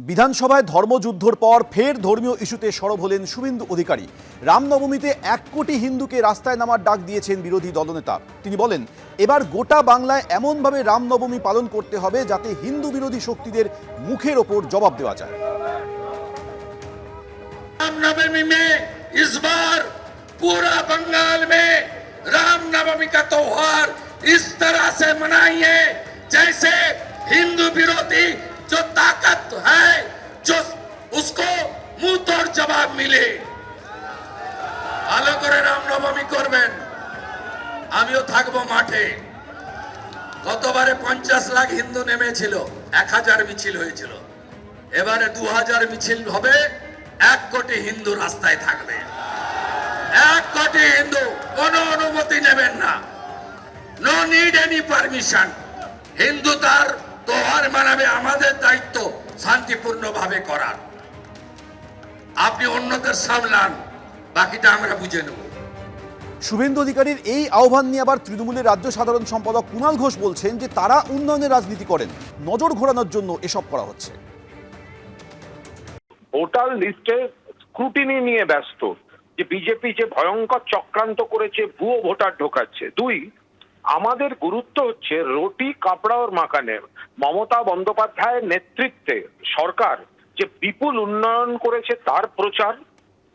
বিধানসভায় ধর্মযুদ্ধর পর ফের ধর্মীয় ইস্যুতে সরব হলেন শুভেন্দু অধিকারী। রামনবমীতে 1 কোটি হিন্দুকে রাস্তায় নামার ডাক দিয়েছেন বিরোধী দলনেতা। তিনি বলেন, এবার গোটা বাংলায় এমনভাবে রামনবমী পালন করতে হবে যাতে হিন্দু বিরোধী শক্তিদের মুখের ওপর জবাব দেওয়া যায়। रामनवमी में इस बार पूरा बंगाल में रामनवमी का त्योहार इस तरह से मनाइए जैसे हिंदू विरोधी जो ताकत है जो उसको मुंह तोड़ जवाब मिले। ভালো করে রামনবমী করবেন। আমিও থাকবো মাঠে। গতবারে 50 লাখ হিন্দু নেমেছিল, 1000 মিছিল হয়েছিল। এবারে 2000 মিছিল হবে, 1 কোটি হিন্দু রাস্তায় থাকবে। 1 কোটি হিন্দু, কোনো অনুমতি নেবেন না। No need any permission. Hindu তার त्योहार মানাবে, আমাদের দায়িত্ব শান্তিপূর্ণভাবে করার। আপনি অন্যদের সামলান, বাকিটা আমরা বুঝে নেব। শুভেন্দু অধিকারীর এই আহ্বান নিয়ে আবার তৃণমূলের রাজ্য সাধারণ সম্পাদক কুণাল ঘোষ বলছেন যে তারা উন্নয়নের রাজনীতি করেন, নজর ঘোরানোর জন্য এসব করা হচ্ছে। ভোটার লিস্টে স্ক্রুটিনি নিয়ে ব্যস্ত, যে বিজেপি যে ভয়ঙ্কর চক্রান্ত করেছে, ভুয়ো ভোটার ঢোকাচ্ছে। 2, আমাদের গুরুত্ব হচ্ছে রুটি কাপড়া ওর মাকানে। মমতা বন্দ্যোপাধ্যায়ের নেতৃত্বে সরকার যে বিপুল উন্নয়ন করেছে তার প্রচার।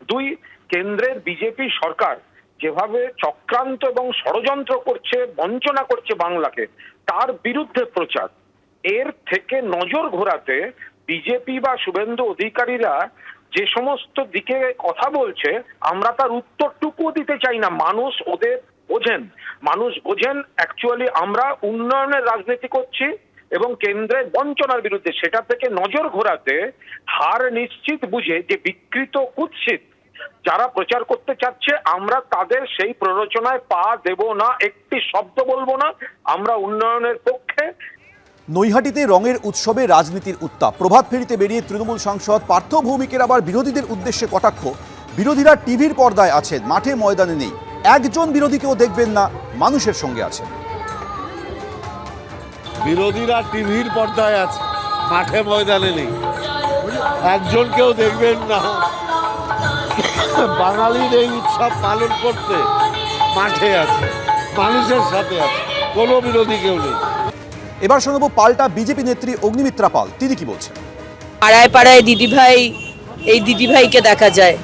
2, কেন্দ্রের বিজেপি সরকার যেভাবে চক্রান্ত এবং ষড়যন্ত্র করছে, বঞ্চনা করছে বাংলাকে, তার বিরুদ্ধে প্রচার। এর থেকে নজর ঘোরাতে বিজেপি বা শুভেন্দু অধিকারীরা যে সমস্ত দিকে কথা বলছে, আমরা তার উত্তরটুকু দিতে চাই না। মানুষ ওদের বোঝেন, মানুষ বোঝেন অ্যাকচুয়ালি আমরা উন্নয়নের রাজনীতি করছি এবং কেন্দ্রের বঞ্চনার বিরুদ্ধে। সেটা থেকে নজর ঘোরাতে হার নিশ্চিত বুঝে যে বিকৃত কুৎসিত যারা প্রচার করতে চাচ্ছে, আমরা তাদের সেই প্ররোচনায় পা দেব না, একটি শব্দ বলবো না। আমরা উন্নয়নের পক্ষে। নৈহাটিতে রঙের উৎসবে রাজনীতির উত্তাপ। প্রভাত ফেরিতে বেরিয়ে তৃণমূল সাংসদ পার্থ ভৌমিকের আবার বিরোধীদের উদ্দেশ্যে কটাক্ষ। বিরোধীরা টিভির পর্দায় আছেন, মাঠে ময়দানে নেই। একজন বিরোধীকেও দেখবেন না, মানুষের সঙ্গে আছেন। বিরোধীরা টিভির পর্দায় আছে, মাঠে ময়দানে নেই। একজনকেও দেখবেন না। বাঙালির এই উৎসব পালন করতে মাঠে আছে, মানুষের সাথে আছে, কোনো বিরোধী কেউ নেই। এবার শোনাবো পাল্টা বিজেপি নেত্রী অগ্নিমিত্রা পাল, তিনি কি বলছেন। পাড়ায় পাড়ায় দিদিভাই, এই দিদিভাইকে দেখা যায়,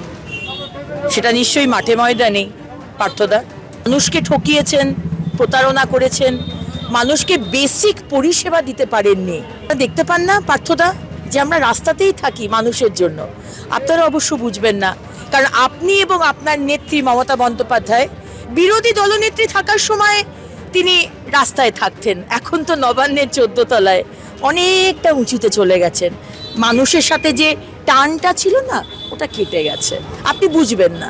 সেটা নিশ্চয়ই মাঠে ময়দানে। পার্থদা মানুষকে ঠকিয়েছেন, প্রতারণা করেছেন, মানুষকে বেসিক পরিষেবা দিতে পারেননি। দেখতে পান না পার্থদা যে আমরা রাস্তাতেই থাকি মানুষের জন্য? আপনারা অবশ্য বুঝবেন না, কারণ আপনি এবং আপনার নেত্রী মমতা বন্দ্যোপাধ্যায় বিরোধী দলনেত্রী থাকার সময় তিনি রাস্তায় থাকতেন। এখন তো নবান্নের 14 তলায় অনেকটা উঁচুতে চলে গেছেন। মানুষের সাথে যে টানটা ছিল না, ওটা কেটে গেছে, আপনি বুঝবেন না।